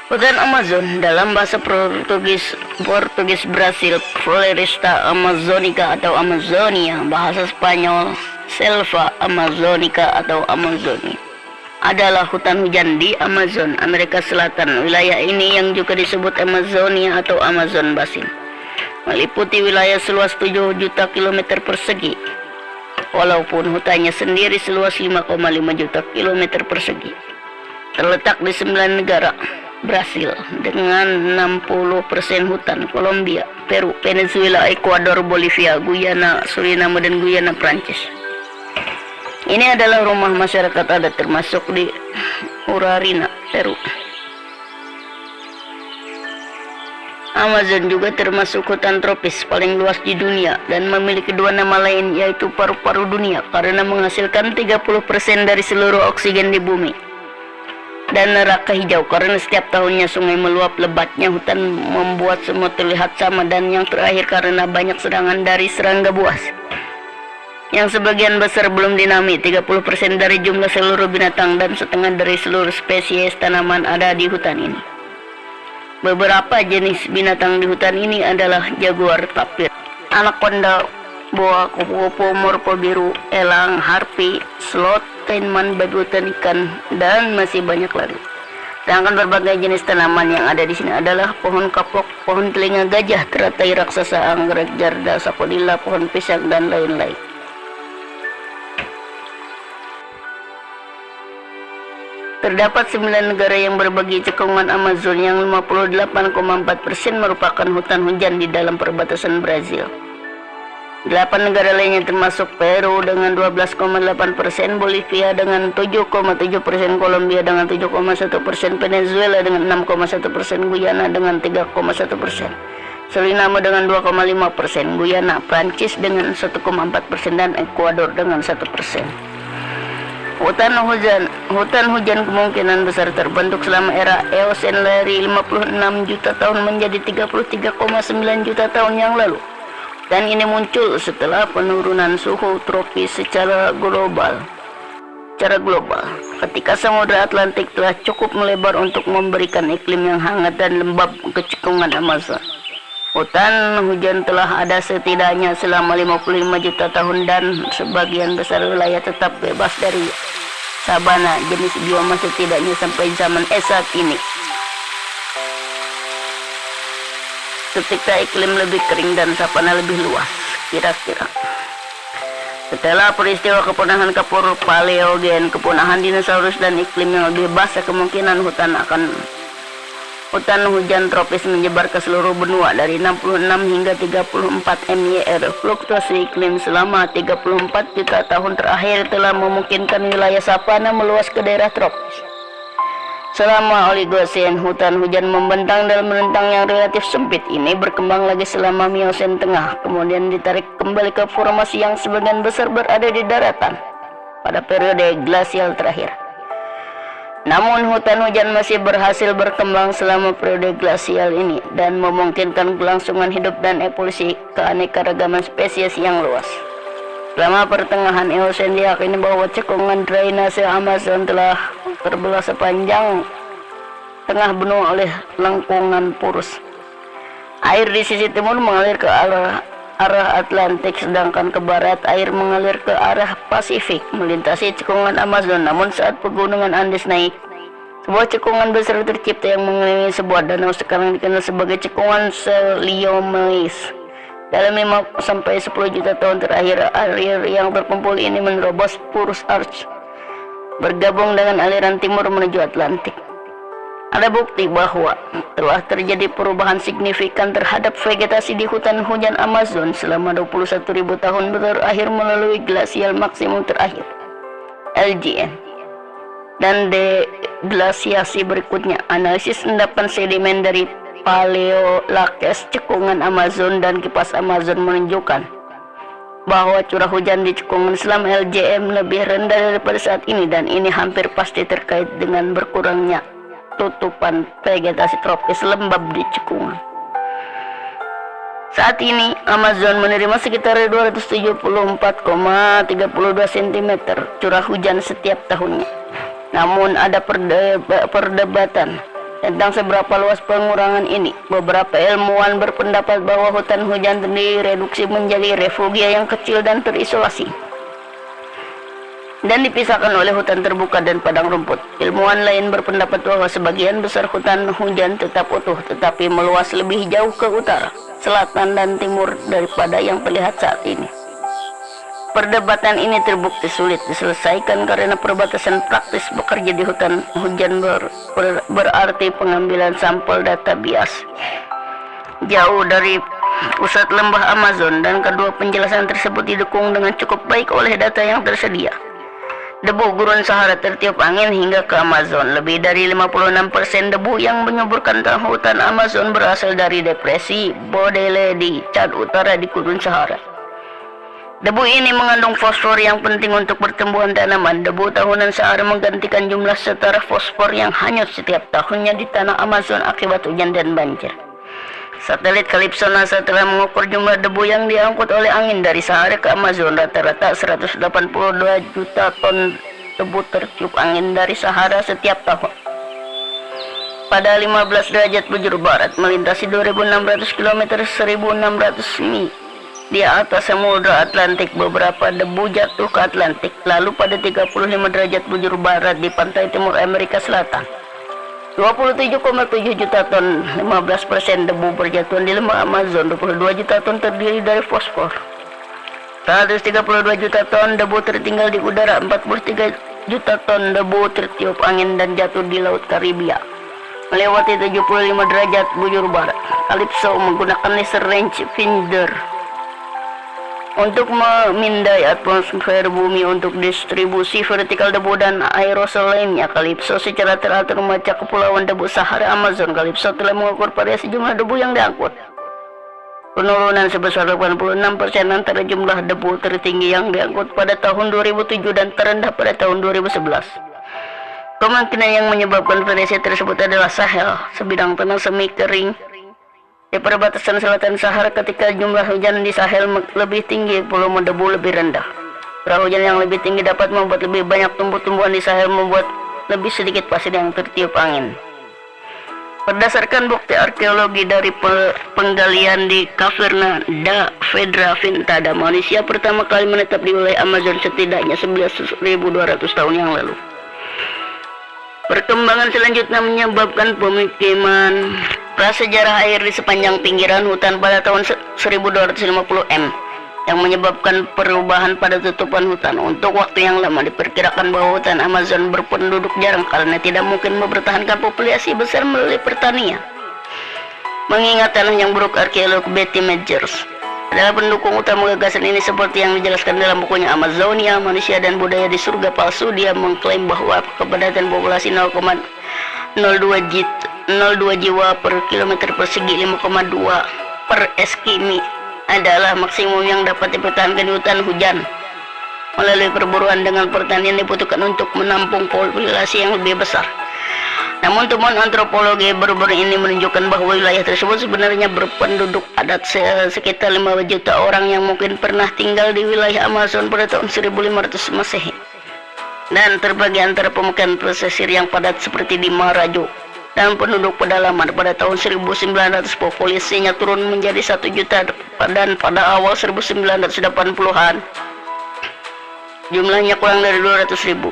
Hutan Amazon dalam bahasa Portugis Brasil, Floresta Amazonica atau Amazonia, bahasa Spanyol Selva Amazonica atau Amazonia, adalah hutan hujan di Amazon, Amerika Selatan. Wilayah ini yang juga disebut Amazonia atau Amazon Basin meliputi wilayah seluas 7 juta kilometer persegi, walaupun hutannya sendiri seluas 5,5 juta kilometer persegi. Terletak di 9 negara: Brasil dengan 60% hutan, Kolombia, Peru, Venezuela, Ekuador, Bolivia, Guyana, Suriname, dan Guyana Prancis. Ini adalah rumah masyarakat adat termasuk di Urarina, Peru. Amazon juga termasuk hutan tropis paling luas di dunia dan memiliki dua nama lain, yaitu paru-paru dunia karena menghasilkan 30% dari seluruh oksigen di bumi, dan neraka hijau karena setiap tahunnya sungai meluap. Lebatnya hutan membuat semua terlihat sama, dan yang terakhir karena banyak serangan dari serangga buas yang sebagian besar belum dinamai. 30% dari jumlah seluruh binatang dan setengah dari seluruh spesies tanaman ada di hutan ini. Beberapa jenis binatang di hutan ini adalah jaguar, tapir, anaconda, boa, kupu-kupu, morpo biru, elang, harpi, sloth, taiman, babi hutan, ikan, dan masih banyak lagi. Sedangkan berbagai jenis tanaman yang ada di sini adalah pohon kapok, pohon telinga gajah, teratai raksasa, anggrek, jarda, sapodila, pohon pisang, dan lain-lain. Terdapat 9 negara yang berbagi cekungan Amazon, yang 58,4% merupakan hutan hujan di dalam perbatasan Brazil. 8 negara lainnya termasuk Peru dengan 12,8%, Bolivia dengan 7,7%, Kolombia dengan 7,1%, Venezuela dengan 6,1%, Guyana dengan 3,1%, Suriname dengan 2,5%, Guyana Prancis dengan 1,4%, dan Ekuador dengan 1%. Hutan hujan kemungkinan besar terbentuk selama era Eosen dari 56 juta tahun menjadi 33,9 juta tahun yang lalu, dan ini muncul setelah penurunan suhu tropis secara global. Ketika Samudra Atlantik telah cukup melebar untuk memberikan iklim yang hangat dan lembab ke cekungan Amazon. Hutan hujan telah ada setidaknya selama 55 juta tahun, dan sebagian besar wilayah tetap bebas dari sabana jenis bioma setidaknya sampai zaman es saat ini. Ketika iklim lebih kering dan sabana lebih luas, kira-kira setelah peristiwa kepunahan kapur Paleogen, kepunahan dinosaurus, dan iklim yang lebih basah, kemungkinan hutan hujan tropis menyebar ke seluruh benua dari 66 hingga 34 MYR. Fluktuasi iklim selama 34 juta tahun terakhir telah memungkinkan wilayah savana meluas ke daerah tropis. Selama Oligosen, hutan hujan membentang dalam rentang yang relatif sempit ini berkembang lagi selama Miosen tengah, kemudian ditarik kembali ke formasi yang sebagian besar berada di daratan pada periode glasial terakhir. Namun hutan hujan masih berhasil berkembang selama periode glasial ini dan memungkinkan kelangsungan hidup dan evolusi keanekaragaman spesies yang luas. Selama pertengahan Eosen diyakini bahwa cekungan drainase Amazon telah terbelah sepanjang tengah benua oleh lengkungan porus. Air di sisi timur mengalir ke arah Atlantik, sedangkan ke barat air mengalir ke arah Pasifik melintasi cekungan Amazon. Namun saat pegunungan Andes naik, sebuah cekungan besar tercipta yang mengelilingi sebuah danau sekarang dikenal sebagai cekungan Celiomeis. Dalam 5-10 juta tahun terakhir, air yang terkumpul ini menerobos Porus Arch, bergabung dengan aliran timur menuju Atlantik. Ada bukti bahwa telah terjadi perubahan signifikan terhadap vegetasi di hutan hujan Amazon selama 21.000 tahun terakhir melalui glasial maksimum terakhir LGM dan deglasiasi berikutnya. Analisis endapan sedimen dari Paleolakes, cekungan Amazon, dan kipas Amazon menunjukkan bahwa curah hujan di cekungan selama LGM lebih rendah daripada saat ini, dan ini hampir pasti terkait dengan berkurangnya tutupan vegetasi tropis lembab di cekungan. Saat ini Amazon menerima sekitar 274,32 cm curah hujan setiap tahunnya. Namun ada perdebatan Tentang seberapa luas pengurangan ini, beberapa ilmuwan berpendapat bahwa hutan hujan direduksi menjadi refugia yang kecil dan terisolasi, dan dipisahkan oleh hutan terbuka dan padang rumput. Ilmuwan lain berpendapat bahwa sebagian besar hutan hujan tetap utuh, tetapi meluas lebih jauh ke utara, selatan, dan timur daripada yang terlihat saat ini. Perdebatan ini terbukti sulit diselesaikan karena perbatasan praktis bekerja di hutan hujan berarti pengambilan sampel data bias jauh dari pusat lembah Amazon, dan kedua penjelasan tersebut didukung dengan cukup baik oleh data yang tersedia. Debu gurun Sahara tertiup angin hingga ke Amazon. Lebih dari 56% debu yang menyuburkan hutan Amazon berasal dari depresi Bodele di Chad Utara di gurun Sahara. Debu ini mengandung fosfor yang penting untuk pertumbuhan tanaman. Debu tahunan Sahara menggantikan jumlah setara fosfor yang hanyut setiap tahunnya di tanah Amazon akibat hujan dan banjir. Satelit Calypso NASA telah mengukur jumlah debu yang diangkut oleh angin dari Sahara ke Amazon. Rata-rata 182 juta ton debu tertiup angin dari Sahara setiap tahun. Pada 15 derajat bujur barat, melintasi 2.600 km 1.600 mil di atas Samudra Atlantik, beberapa debu jatuh ke Atlantik. Lalu pada 35 derajat bujur barat di pantai timur Amerika Selatan, 27,7 juta ton, 15% debu berjatuhan di lembah Amazon. 22 juta ton terdiri dari fosfor. 132 juta ton debu tertinggal di udara. 43 juta ton debu tertiup angin dan jatuh di Laut Karibia. Melewati 75 derajat bujur barat, Calypso menggunakan laser range finder untuk memindai atmosfer bumi untuk distribusi vertikal debu dan aerosol lainnya. Calypso secara teratur memecah kepulauan debu Sahara Amazon. Calypso telah mengukur variasi jumlah debu yang diangkut. Penurunan sebesar 86% antara jumlah debu tertinggi yang diangkut pada tahun 2007 dan terendah pada tahun 2011. Kemungkinan yang menyebabkan variasi tersebut adalah Sahel, sebidang tanah semi kering di perbatasan selatan Sahara. Ketika jumlah hujan di Sahel lebih tinggi, volume debu lebih rendah. Curah hujan yang lebih tinggi dapat membuat lebih banyak tumbuh-tumbuhan di Sahel, membuat lebih sedikit pasir yang tertiup angin. Berdasarkan bukti arkeologi dari penggalian di Caverna da Pedra Pintada, manusia pertama kali menetap di wilayah Amazon setidaknya 11.200 tahun yang lalu. Perkembangan selanjutnya menyebabkan pemukiman prasejarah air di sepanjang pinggiran hutan pada tahun 1250 M, yang menyebabkan perubahan pada tutupan hutan. Untuk waktu yang lama diperkirakan bahwa hutan Amazon berpenduduk jarang karena tidak mungkin mempertahankan populasi besar melalui pertanian. Mengingat tanah yang buruk, arkeolog Betty Majors adalah pendukung utama gagasan ini. Seperti yang dijelaskan dalam bukunya Amazonia, Manusia dan Budaya di Surga Palsu, dia mengklaim bahwa kepadatan populasi 0,02 jiwa per kilometer persegi, 5,2 per eskimi adalah maksimum yang dapat dipertahankan di hutan hujan. Melalui perburuan dengan pertanian dibutuhkan untuk menampung populasi yang lebih besar. Namun temuan antropologi baru-baru ini menunjukkan bahwa wilayah tersebut sebenarnya berpenduduk padat sekitar 5 juta orang yang mungkin pernah tinggal di wilayah Amazon pada tahun 1500 Masehi, dan terbagi antara pemukiman pesisir yang padat seperti di Marajo dan penduduk pedalaman. Pada tahun 1900 populasinya turun menjadi 1 juta, dan pada awal 1980-an jumlahnya kurang dari 200.000.